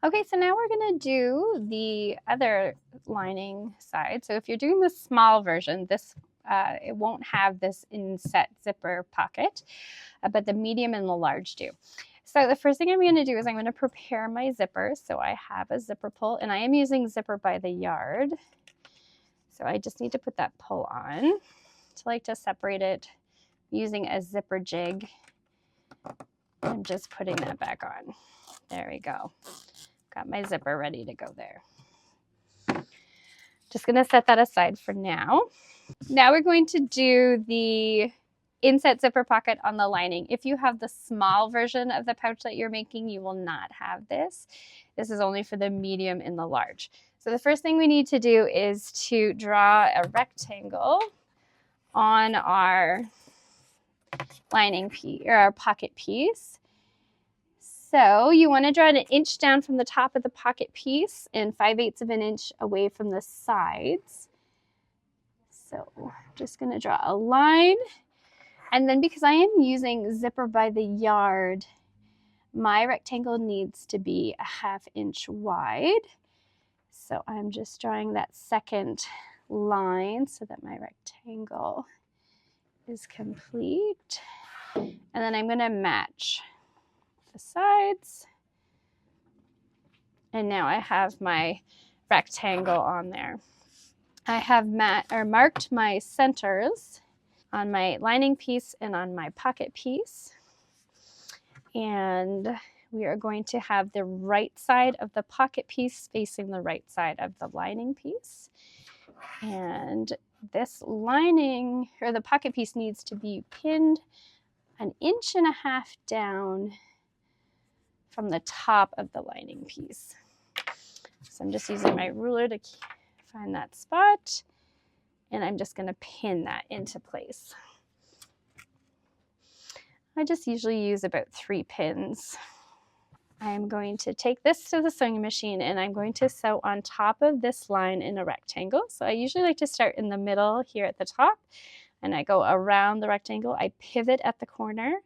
Okay, so now we're gonna do the other lining side. So if you're doing the small version, this it won't have this inset zipper pocket, but the medium and the large do. So the first thing I'm going to do is I'm going to prepare my zipper. So I have a zipper pull, and I am using zipper by the yard. So I just need to put that pull on. I like to separate it using a zipper jig. I'm just putting that back on. There we go. Got my zipper ready to go there. Just going to set that aside for now. Now we're going to do the inset zipper pocket on the lining. If you have the small version of the pouch that you're making, you will not have this. This is only for the medium and the large. So the first thing we need to do is to draw a rectangle on our lining piece or our pocket piece. So you want to draw it 1 inch down from the top of the pocket piece and 5/8 of an inch away from the sides. So I'm just going to draw a line. And then because I am using zipper by the yard, my rectangle needs to be 1/2 inch wide. So I'm just drawing that second line so that my rectangle is complete. And then I'm going to match the sides. And now I have my rectangle on there. I have marked my centers on my lining piece and on my pocket piece. And we are going to have the right side of the pocket piece facing the right side of the lining piece. And this lining or the pocket piece needs to be pinned 1.5 inches down from the top of the lining piece. So I'm just using my ruler to find that spot. And I'm just going to pin that into place. I just usually use about 3 pins. I'm going to take this to the sewing machine and I'm going to sew on top of this line in a rectangle. So I usually like to start in the middle here at the top and I go around the rectangle. I pivot at the corner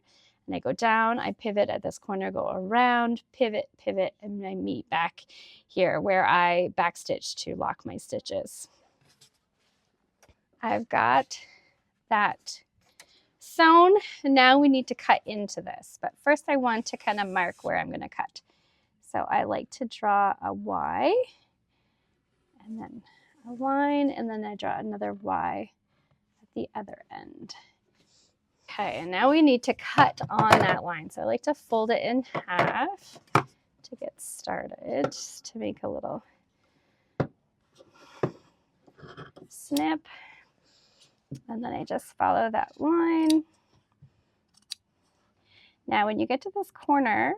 and I go down. I pivot at this corner, go around, pivot, pivot, and I meet back here where I backstitch to lock my stitches. I've got that sewn. Now we need to cut into this, but first I want to kind of mark where I'm going to cut. So I like to draw a Y and then a line, and then I draw another Y at the other end. Okay, and now we need to cut on that line. So I like to fold it in half to get started, just to make a little snip. And then I just follow that line. Now when you get to this corner,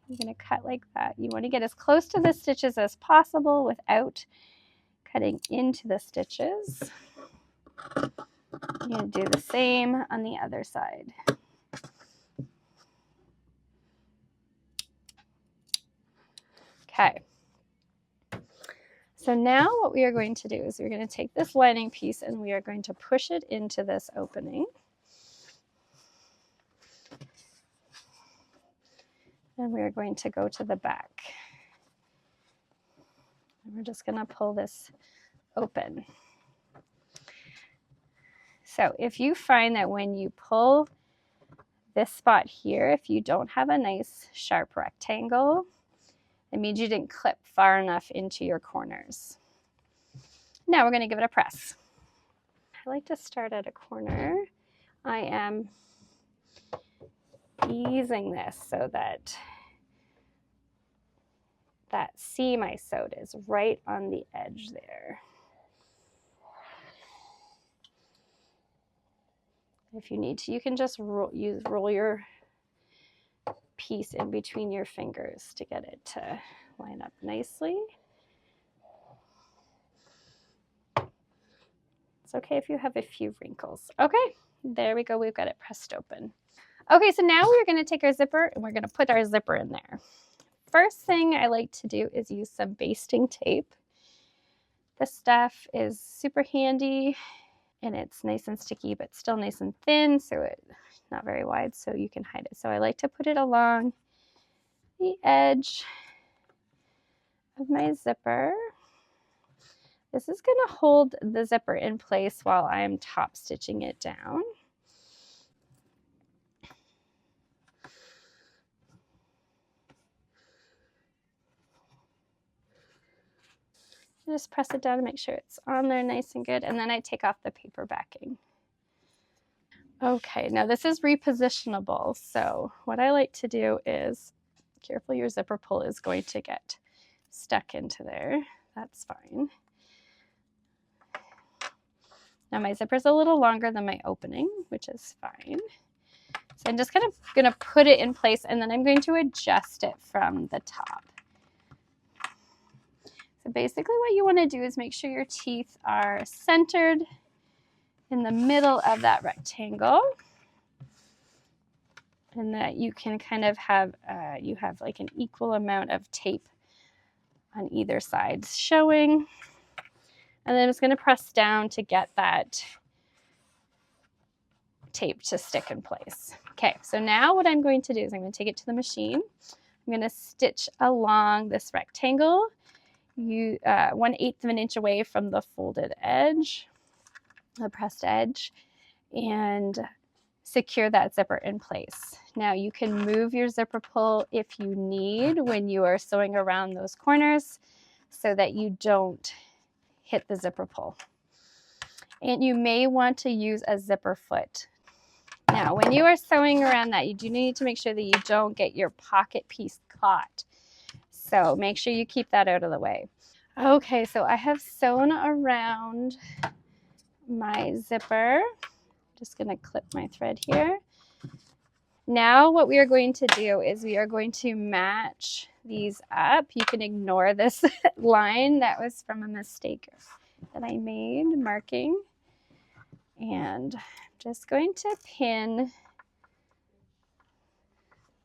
you're going to cut like that. You want to get as close to the stitches as possible without cutting into the stitches. You're going to do the same on the other side. Okay. So now what we are going to do is we're going to take this lining piece and we are going to push it into this opening. And we are going to go to the back. And we're just going to pull this open. So if you find that when you pull this spot here, if you don't have a nice sharp rectangle, it means you didn't clip far enough into your corners. Now we're going to give it a press. I like to start at a corner. I am easing this so that that seam I sewed is right on the edge there. If you need to, you can just roll your piece in between your fingers to get it to line up nicely. It's okay if you have a few wrinkles. Okay, there we go. We've got it pressed open. Okay, so now we're going to take our zipper and we're going to put our zipper in there. First thing I like to do is use some basting tape. This stuff is super handy and it's nice and sticky, but still nice and thin, so it's not very wide, so you can hide it. So I like to put it along the edge have my zipper. This is going to hold the zipper in place while I'm top stitching it down. Just press it down to make sure it's on there nice and good, and then I take off the paper backing. Okay, now this is repositionable, so what I like to do is, careful, your zipper pull is going to get stuck into there. That's fine. Now my zipper's a little longer than my opening, which is fine. So I'm just kind of going to put it in place, and then I'm going to adjust it from the top. So basically what you want to do is make sure your teeth are centered in the middle of that rectangle, and that you can kind of have, you have like an equal amount of tape on either side showing. And then I'm just going to press down to get that tape to stick in place. Okay, so now what I'm going to do is I'm going to take it to the machine. I'm going to stitch along this rectangle, 1/8 of an inch away from the folded edge, the pressed edge, and secure that zipper in place. Now you can move your zipper pull if you need when you are sewing around those corners so that you don't hit the zipper pull. And you may want to use a zipper foot. Now, when you are sewing around that, you do need to make sure that you don't get your pocket piece caught. So make sure you keep that out of the way. Okay, so I have sewn around my zipper. Just going to clip my thread here. Now what we are going to do is we are going to match these up. You can ignore this line. That was from a mistake that I made marking. And I'm just going to pin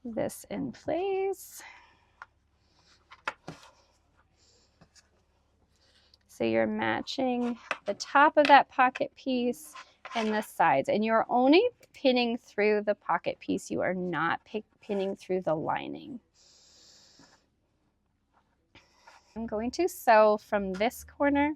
this in place. So you're matching the top of that pocket piece and the sides, and you're only pinning through the pocket piece. You are not pinning through the lining. I'm going to sew from this corner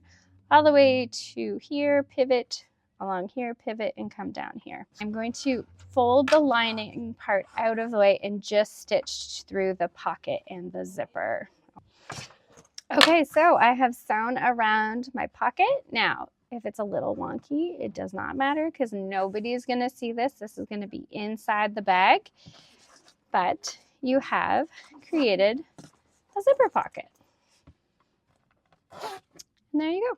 all the way to here, pivot along here, pivot, and come down here. I'm going to fold the lining part out of the way and just stitch through the pocket and the zipper. Okay, so I have sewn around my pocket. Now, if it's a little wonky, it does not matter because nobody is going to see this. This is going to be inside the bag, but you have created a zipper pocket. And there you go.